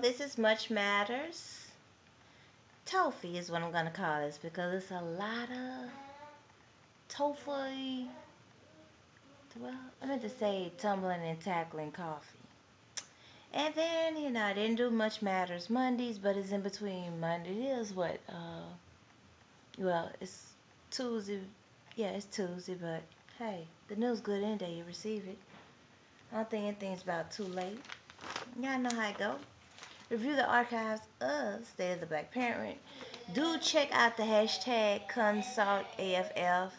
This is Much Matters. Toffee is what I'm going to call this because it's a lot of toffee. Well, I meant to say tumbling and tackling coffee. And then, I didn't do Much Matters Mondays, but it's in between Monday. It is what, it's Tuesday. Yeah, it's Tuesday, but hey, the news good any day you receive it. I don't think anything's about too late. Y'all know how it go. Review the archives of State of the Black Parent. Do check out the hashtag ConsultAFF.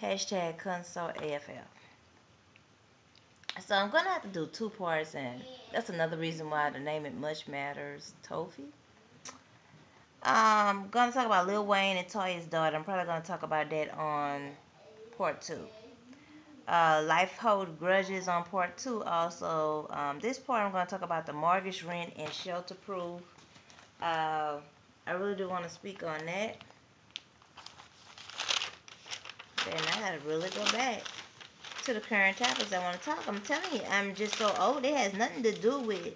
Hashtag ConsultAFF. So I'm going to have to do two parts, and that's another reason why the name it Much Matters Toffee. I'm going to talk about Lil Wayne and Toya's daughter. I'm probably going to talk about that on part 2. Life Hold Grudges on part 2 also. This part I'm going to talk about the mortgage, rent, and shelter proof. I really do want to speak on that. Then I got to really go back to the current topics I want to talk. I'm telling you, I'm just so old. It has nothing to do with,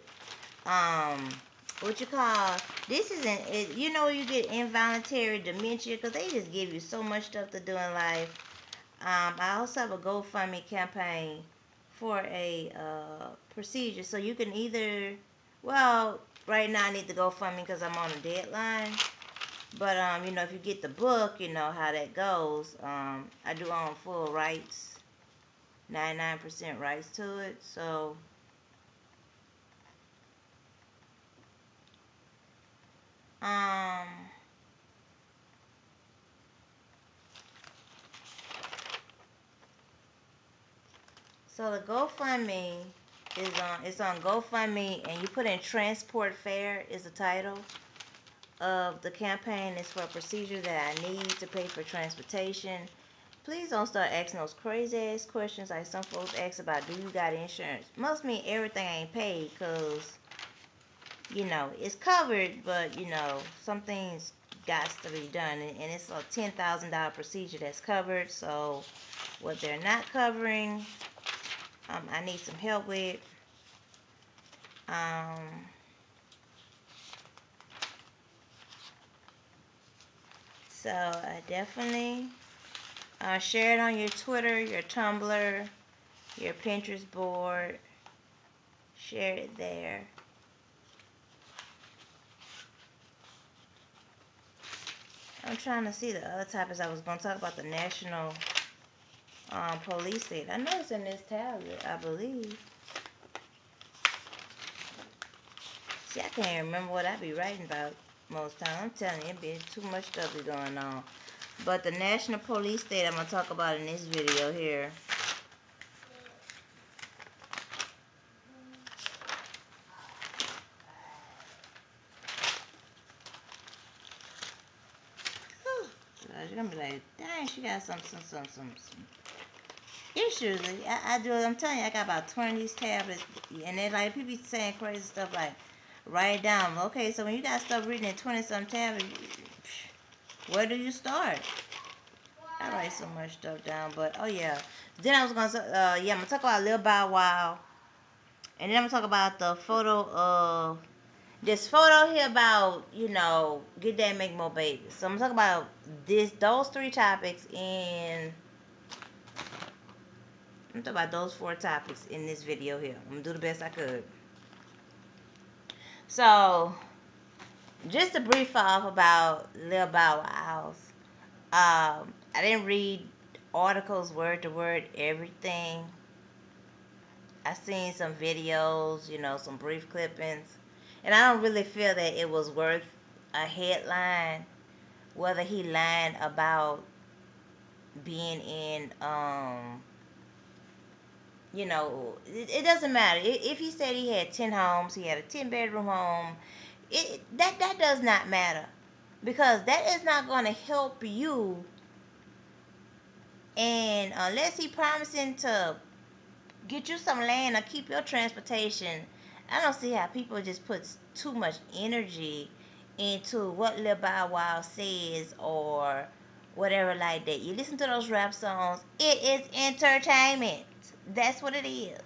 what you call, this isn't, you get involuntary dementia because they just give you so much stuff to do in life. I also have a GoFundMe campaign for a procedure. So you can either, right now I need to GoFundMe because I'm on a deadline. But, if you get the book, you know how that goes. I do own full rights, 99% rights to it. So, the GoFundMe it's on GoFundMe, and you put in transport fare is the title of the campaign. Is for a procedure that I need to pay for transportation. Please don't start asking those crazy ass questions like some folks ask about, do you got insurance? Must mean everything ain't paid because, it's covered, but, some things got to be done. And it's a $10,000 procedure that's covered. So what they're not covering, I need some help with. So I definitely share it on your Twitter, your Tumblr, your Pinterest board. Share it there. I'm trying to see the other topics I was going to talk about. The National Police State. I know it's in this tablet, I believe. See, I can't remember what I be writing about most times. I'm telling you, it be too much stuff be going on. But the National Police State I'm going to talk about in this video here. You're going to be like, dang, she got some issues. I do. I'm telling you, I got about 20 of these tablets. And they're like, people be saying crazy stuff like, write it down. Okay, so when you got stuff written in 20-some tablets, where do you start? I write so much stuff down, but, oh, yeah. Then I was going to, I'm going to talk about Lil Bow Wow. And then I'm going to talk about the photo of, this photo here about, get that and make more babies. So I'm going to talk about those 3 topics I'm talking about those 4 topics in this video here. I'm going to do the best I could. So, just a brief off about Lil Bow Wow. I didn't read articles word to word, everything. I seen some videos, some brief clippings. And I don't really feel that it was worth a headline, whether he lied about being in, it doesn't matter. If he said he had 10 homes, he had a 10-bedroom home, that does not matter. Because that is not going to help you. And unless he promising to get you some land or keep your transportation, I don't see how people just put too much energy into what Lil Bow Wow says or whatever like that. You listen to those rap songs, it is entertainment. That's what it is.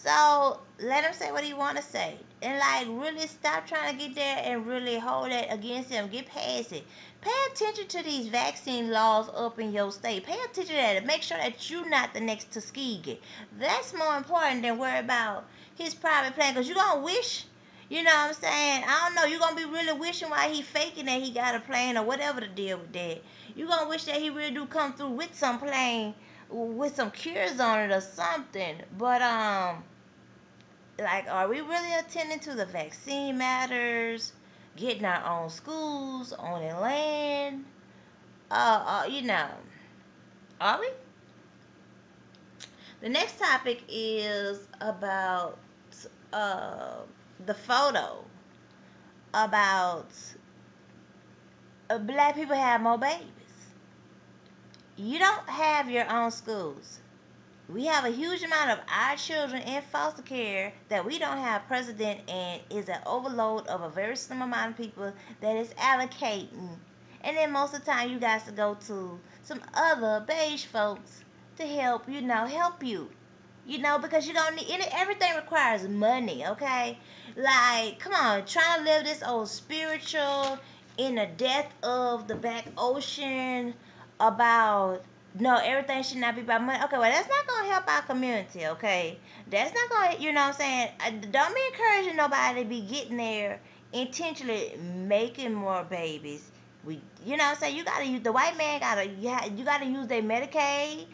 So let him say what he want to say, and like really stop trying to get there and really hold that against him. Get past it. Pay attention to these vaccine laws up in your state. Pay attention to that and make sure that you're not the next Tuskegee. That's more important than worry about his private plan. Cause you gonna wish, you know what I'm saying? I don't know. You gonna be really wishing while he faking that he got a plane or whatever the deal with that. You gonna wish that he really do come through with some plane with some cures on it or something. But like, are we really attending to the vaccine matters? Getting our own schools, owning land? You know, are we? The next topic is about uh the photo about black people have more babies. You don't have your own schools. We have a huge amount of our children in foster care that we don't have precedent, and is an overload of a very slim amount of people that is allocating. And then most of the time you guys to go to some other beige folks to help, help you. Because you don't need everything requires money, okay? Like, come on, trying to live this old spiritual in the depth of the back ocean about no, everything should not be about money. Okay, well, that's not gonna help our community, okay? That's not gonna, you know what I'm saying? Don't be encouraging nobody to be getting there intentionally making more babies. You know what I'm saying? You gotta use the white man you gotta use their Medicaid,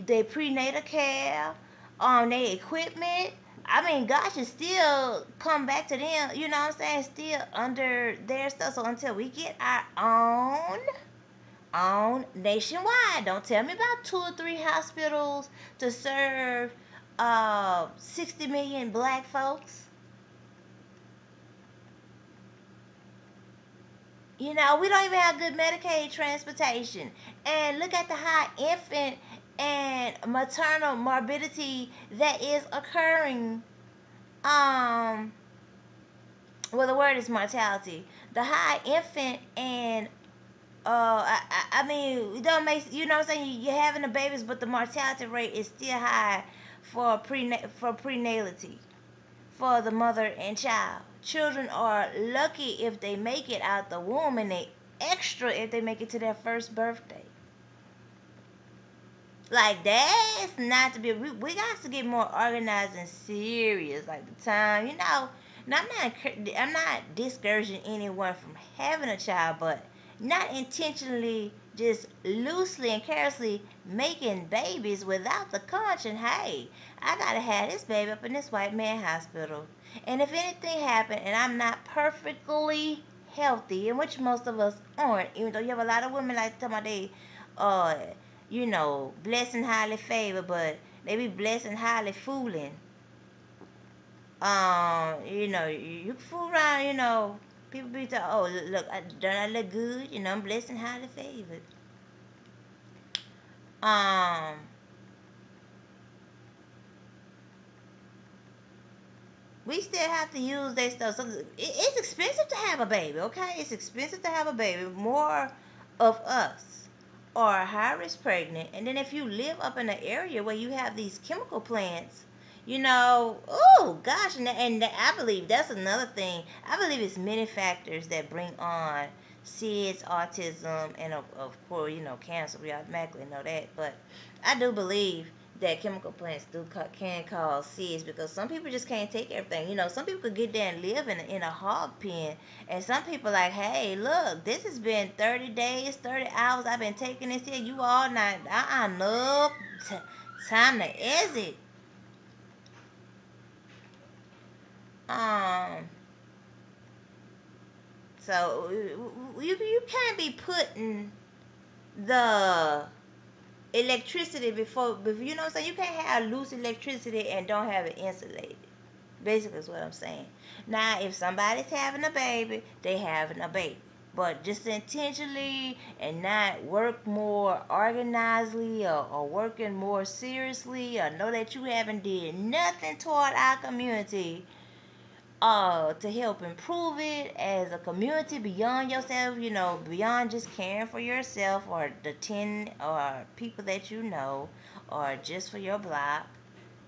their prenatal care, their equipment. I mean, God should still come back to them. You know what I'm saying? Still under their stuff. So until we get our own nationwide. Don't tell me about 2 or 3 hospitals to serve 60 million black folks. We don't even have good Medicaid transportation. And look at the high infant and maternal morbidity that is occurring. Um, well, the word is mortality. The high infant and I mean, it don't make you know what I'm saying. You're having the babies, but the mortality rate is still high for prenality for the mother and child. Children are lucky if they make it out the womb, and they extra if they make it to their first birthday. Like that's not to be. We got to get more organized and serious. Like the time, And I'm not discouraging anyone from having a child, but not intentionally, just loosely and carelessly making babies without the conscience. Hey, I gotta have this baby up in this white man hospital, and if anything happened, and I'm not perfectly healthy, in which most of us aren't, even though you have a lot of women like to tell my they, uh, blessed and highly favored, but they be blessed and highly fooling. You fool around, people be talking, oh, look, don't I look good? I'm blessed and highly favored. Um, we still have to use their stuff. So it's expensive to have a baby, okay? It's expensive to have a baby. More of us are high risk pregnant, and then if you live up in an area where you have these chemical plants, oh gosh, and I believe that's another thing. I believe it's many factors that bring on SIDS, autism, and of course, cancer. We automatically know that, but I do believe that chemical plants can cause SIDS because some people just can't take everything. Some people could get there and live in a hog pen, and some people like, hey, look, this has been 30 days, 30 hours. I've been taking this here. You all not, no, time to exit. Um, so you can't be putting the electricity before you know what I'm saying. You can't have loose electricity and don't have it insulated. Basically, is what I'm saying. Now, if somebody's having a baby, they having a baby. But just intentionally and not work more organizedly or working more seriously or know that you haven't did nothing toward our community to help improve it as a community beyond yourself, beyond just caring for yourself or the 10 or people that you know or just for your block.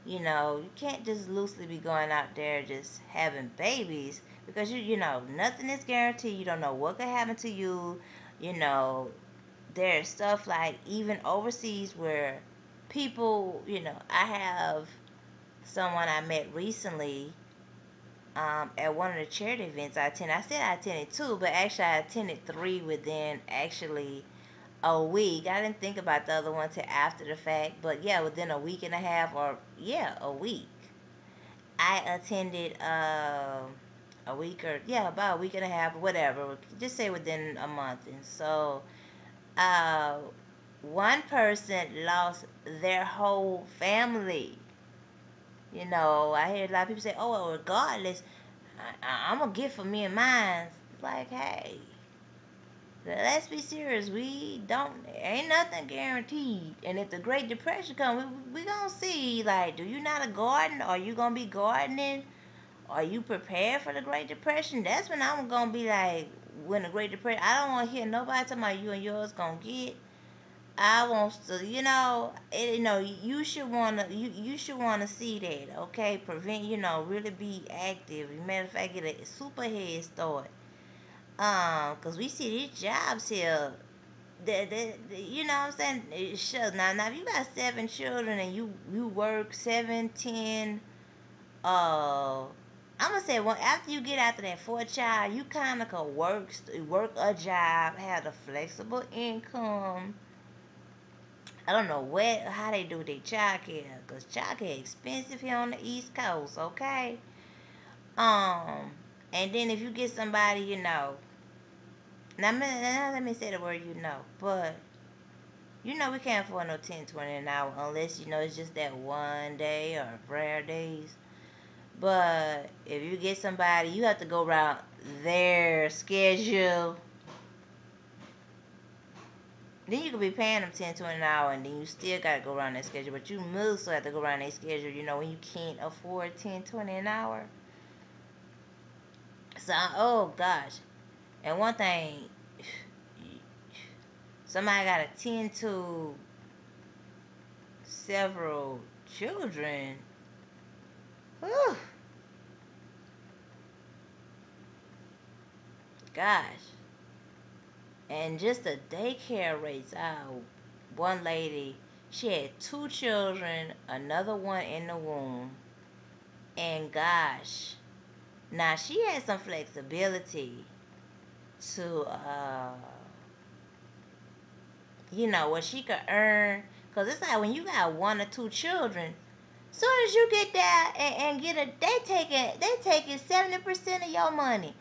You can't just loosely be going out there just having babies because nothing is guaranteed. You don't know what could happen to you. You know, there's stuff like even overseas where people, I have someone I met recently at one of the charity events I attended. I said I attended two, but actually I attended three within actually a week. I didn't think about the other one till after the fact, but yeah, within a week and a half, or yeah, a week. I attended a week, or yeah, about a week and a half or whatever. Just say within a month. And so uh, one person lost their whole family. I hear a lot of people say, "Oh, well, regardless, I'm gonna get for me and mine." It's like, hey, let's be serious. We don't, ain't nothing guaranteed. And if the Great Depression comes, we gonna see. Like, do you not a garden? Are you gonna be gardening? Are you prepared for the Great Depression? That's when I'm gonna be like, when the Great Depression. I don't want to hear nobody talking about you and yours gonna get. I want to, you should wanna, you should wanna see that, okay? Prevent, really be active. Matter of fact, get a super head start. Cause we see these jobs here. You know what I'm saying? Sure. Now, if you got 7 children and you work 7, 10, I'm gonna say, well, after you get after that fourth child, you kind of can work a job, have a flexible income. I don't know how they do their child care, cause child care expensive here on the East Coast. Okay. Um, and then if you get somebody, now let me say the word, but we can't afford no 10, 20 an hour unless it's just that one day or rare days. But if you get somebody, you have to go around their schedule. Then you could be paying them 10, 20 an hour, and then you still got to go around their schedule. But you also have to go around their schedule, when you can't afford 10, 20 an hour. So, oh gosh. And one thing, somebody got to tend to several children. Whew. Gosh. And just the daycare rates out. One lady, she had 2 children, another one in the womb. And gosh, now she had some flexibility to, what she could earn. Because it's like when you got 1 or 2 children, soon as you get there and get they taking 70% of your money.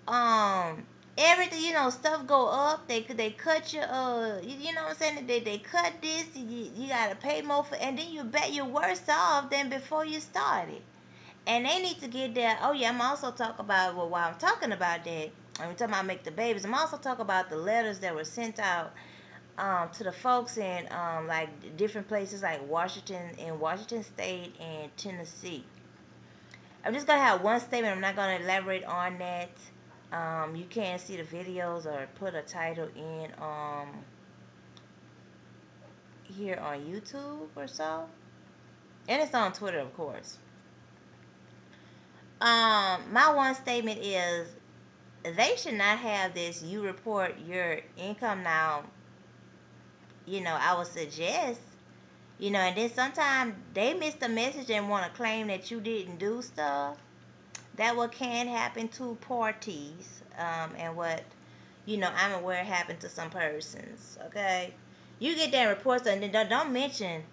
um Everything, stuff go up. They cut you, you know what I'm saying, they cut this. You gotta pay more for, and then you bet you're worse off than before you started. And they need to get that. Oh yeah, I'm also talking about, well, while I'm talking about that, I'm talking about make the babies, I'm also talking about the letters that were sent out to the folks in like different places like Washington State and Tennessee. I'm just gonna have one statement. I'm not gonna elaborate on that. You can see the videos or put a title in here on YouTube or so, and it's on Twitter, of course. My one statement is they should not have this. You report your income now. I would suggest. And then sometimes they miss the message and want to claim that you didn't do stuff. That what can happen to parties, and what I'm aware happened to some persons. Okay, you get that report, and then don't mention.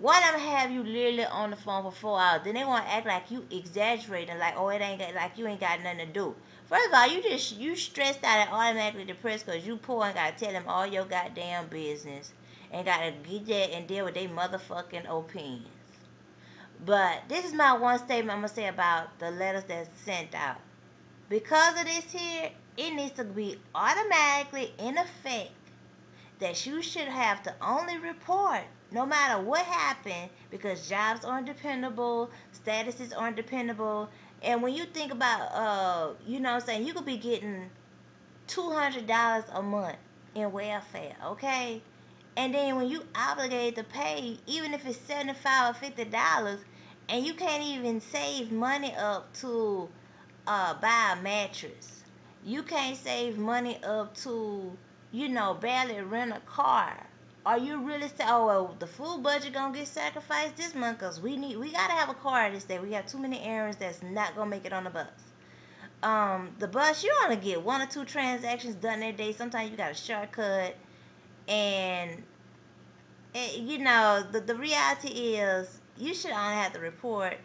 One of them have you literally on the phone for 4 hours. Then they want to act like you exaggerating, like, oh, it ain't got, like you ain't got nothing to do. First of all, you stressed out and automatically depressed because you poor and gotta tell them all your goddamn business and gotta get that and deal with their motherfucking opinions. But this is my one statement I'm gonna say about the letters that's sent out. Because of this here, it needs to be automatically in effect that you should have to only report no matter what happened, because jobs aren't dependable, statuses aren't dependable. And when you think about, what I'm saying, you could be getting $200 a month in welfare, okay? And then when you obligated to pay, even if it's $75 or $50, and you can't even save money up to buy a mattress. You can't save money up to, barely rent a car. Are you really say, oh well, the food budget gonna get sacrificed this month because we gotta have a car this day. We have too many errands that's not gonna make it on the bus. The bus you only get one or two transactions done that day. Sometimes you got a shortcut, and the reality is you should only have to report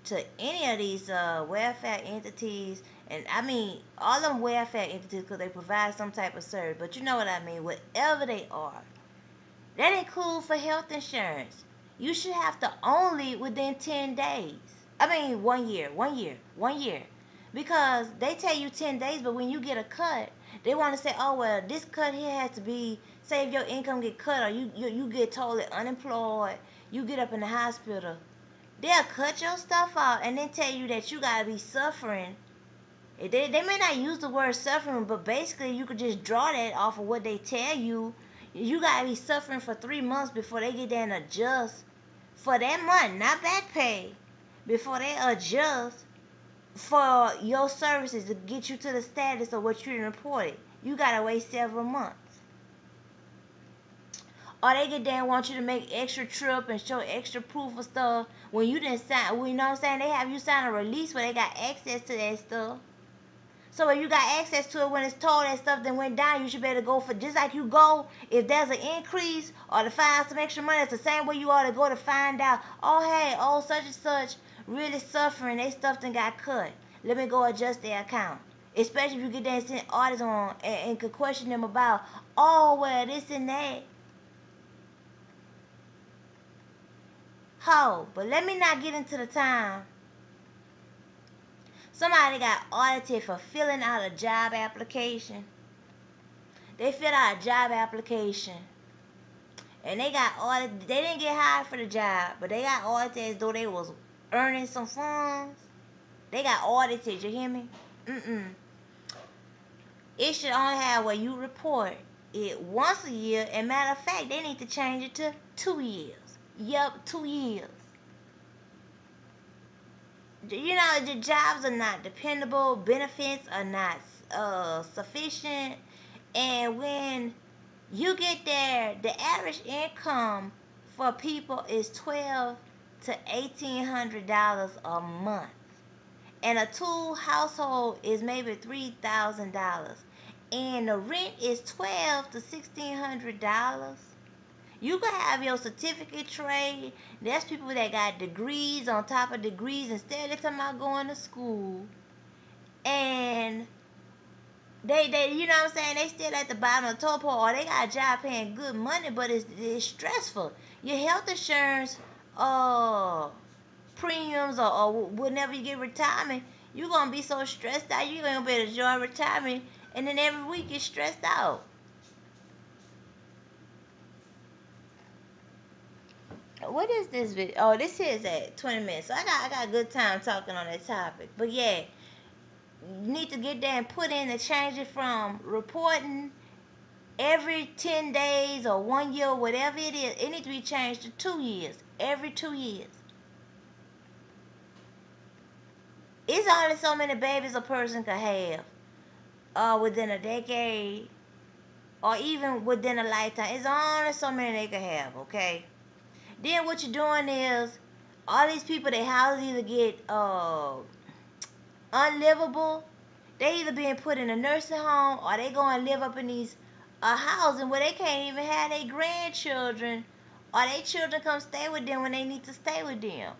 to any of these welfare entities, and I mean all them welfare entities because they provide some type of service. But you know what I mean, whatever they are, that includes for health insurance. You should have to only within 10 days. I mean 1 year, because they tell you 10 days, but when you get a cut, they want to say, oh well, this cut here has to be, say if your income get cut, or you get totally unemployed, you get up in the hospital, they'll cut your stuff out and then tell you that you gotta be suffering. They may not use the word suffering, but basically you could just draw that off of what they tell you. You gotta be suffering for 3 months before they get there and adjust for that month, not back pay, before they adjust for your services to get you to the status of what you reported. You gotta wait several months. Or they get there and want you to make extra trip and show extra proof of stuff when you didn't sign. You know what I'm saying? They have you sign a release where they got access to that stuff. So if you got access to it when it's told that stuff then went down, you should be able to go for, just like you go if there's an increase or to find out some extra money. It's the same way you ought to go to find out, oh hey, oh such and such really suffering, they stuff done got cut. Let me go adjust their account. Especially if you get there and send audits on and could question them about, oh well, this and that. But let me not get into the time somebody got audited for filling out a job application. They filled out a job application and they got audited. They didn't get hired for the job, but they got audited as though they was earning some funds. They got audited, you hear me? It should only have where you report it once a year. And matter of fact, they need to change it to 2 years. Yep, 2 years. The jobs are not dependable. Benefits are not sufficient. And when you get there, the average income for people is $1,200 to $1,800 a month. And a two household is maybe $3,000. And the rent is $1,200 to $1,600. You could have your certificate trade. There's people that got degrees on top of degrees instead of talking about going to school. And they you know what I'm saying, they still at the bottom of the totem pole, or they got a job paying good money, but it's stressful. Your health insurance premiums, or whenever you get retirement, you're gonna be so stressed out, you're gonna be able to enjoy retirement, and then every week you're stressed out. What is this video? Oh, this is at 20 minutes. So I got a good time talking on that topic. But yeah, you need to get there and put in and change it from reporting every 10 days or 1 year, whatever it is. It needs to be changed to 2 years. Every 2 years. It's only so many babies a person could have within a decade or even within a lifetime. It's only so many they could have, okay? Then what you're doing is all these people, their houses either get unlivable. They either being put in a nursing home or they go and live up in these housing where they can't even have their grandchildren or their children come stay with them when they need to stay with them.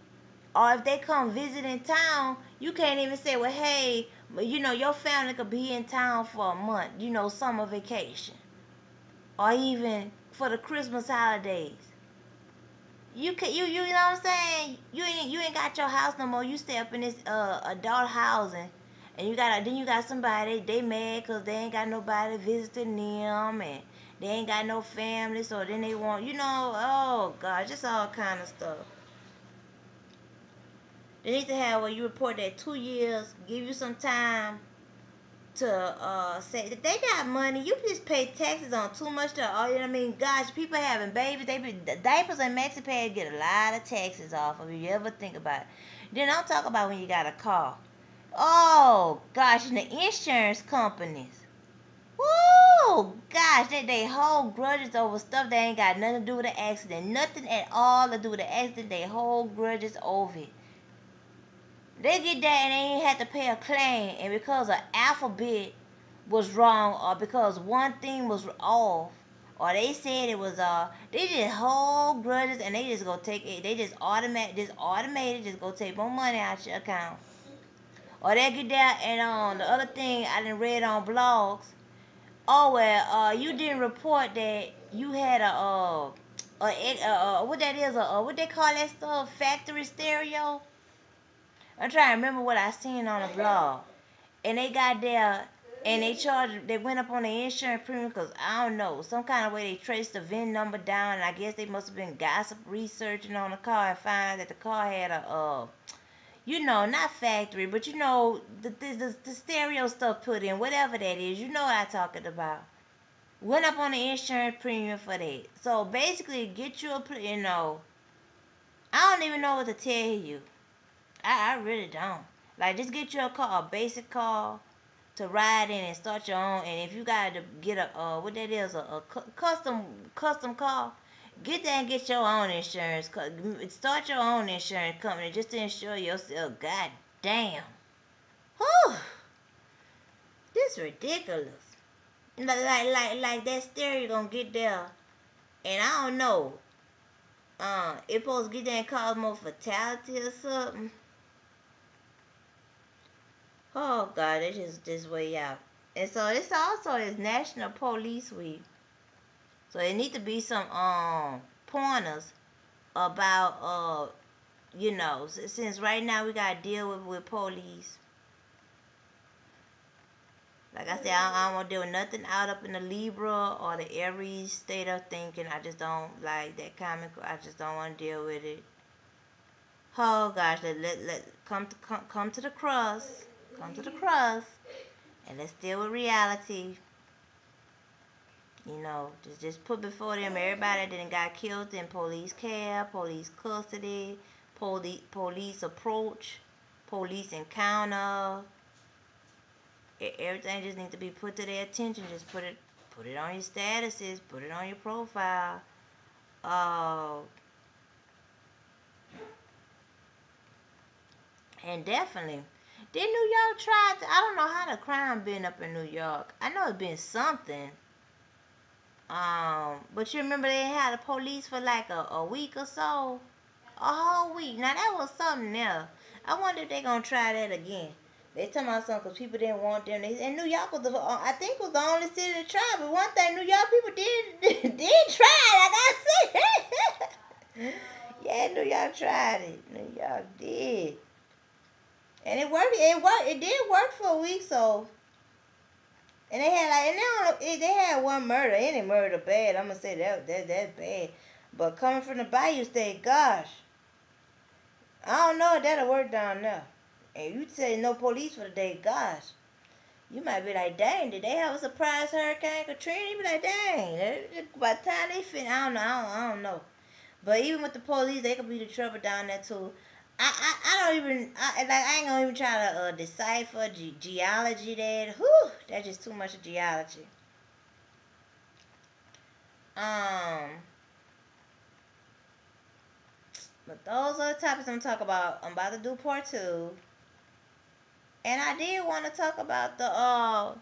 Or if they come visit in town, you can't even say, well, hey, your family could be in town for a month, summer vacation. Or even for the Christmas holidays. You know what I'm saying? You ain't got your house no more. You stay up in this adult housing, and then you got somebody, they mad because they ain't got nobody visiting them, and they ain't got no family, so then they want, oh God, just all kind of stuff. They need to have where you report that 2 years, give you some time to say that they got money. You just pay taxes on too much stuff. Oh, you know what I mean? Gosh, people having babies, the diapers and MaxiPad get a lot of taxes off of you ever think about it. Then don't talk about when you got a car. Oh gosh, and the insurance companies. Woo! Gosh, they hold grudges over stuff that ain't got nothing to do with the accident. Nothing at all to do with the accident. They hold grudges over it. They get that and they ain't had to pay a claim, and because an alphabet was wrong, or because one thing was off, or they said it was they just hold grudges and they just go take it. They just automated, just go take more money out your account. Or they get there and the other thing I done read on blogs. Oh well, you didn't report that you had what that is, what they call that stuff, factory stereo. I'm trying to remember what I seen on a blog. And they got there and they went up on the insurance premium because I don't know, some kind of way they traced the VIN number down, and I guess they must have been gossip researching on the car and find out that the car had a, not factory, but the stereo stuff put in, whatever that is, you know what I'm talking about. Went up on the insurance premium for that. So basically, get you I don't even know what to tell you. I really don't. Like, just get you a basic car to ride in and start your own. And if you got to get what that is, a custom car, get that and get your own insurance. Start your own insurance company just to insure yourself. God damn. Whew. This is ridiculous. Like that stereo gonna get there, and I don't know. It supposed to get there and cause more fatality or something. Oh God, it's just way out. And so this also is National Police Week. So it need to be some pointers about since right now we gotta deal with police. Like I said, I don't want to deal with nothing out up in the Libra or the Aries state of thinking. I just don't like that comic. I just don't want to deal with it. Oh gosh, let come to the cross. Come to the cross, and let's deal with reality. Just put before them everybody that didn't got killed in police care, police custody, police approach, police encounter. Everything just needs to be put to their attention. Just put it on your statuses, put it on your profile. And definitely, did New York try to, I don't know how the crime been up in New York. I know it's been something. But you remember they had the police for like a week or so? A whole week. Now that was something else. I wonder if they gonna try that again. They talking about something because people didn't want them. And New York was I think was the only city to try. But one thing, New York people did try. Like I said, yeah, New York tried it. New York did, and it worked. It did work for a week. So, and they had they had one murder. Any murder bad. I'm gonna say that's bad. But coming from the Bayou State, gosh, I don't know if that'll work down there. And you say no police for the day, gosh, you might be like, dang, did they have a surprise Hurricane Katrina? You be like, dang, by the time they finish, I don't know. But even with the police, they could be the trouble down there too. I ain't gonna even try to decipher geology there. Whew, that's just too much of geology. But those are the topics I'm talking about. I'm about to do part 2. And I did want to talk about the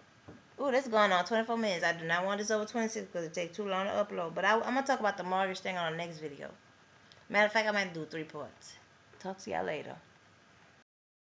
this is going on 24 minutes. I do not want this over 26 because it takes too long to upload. But I'm going to talk about the mortgage thing on the next video. Matter of fact, I might do 3 parts. Talk to y'all later.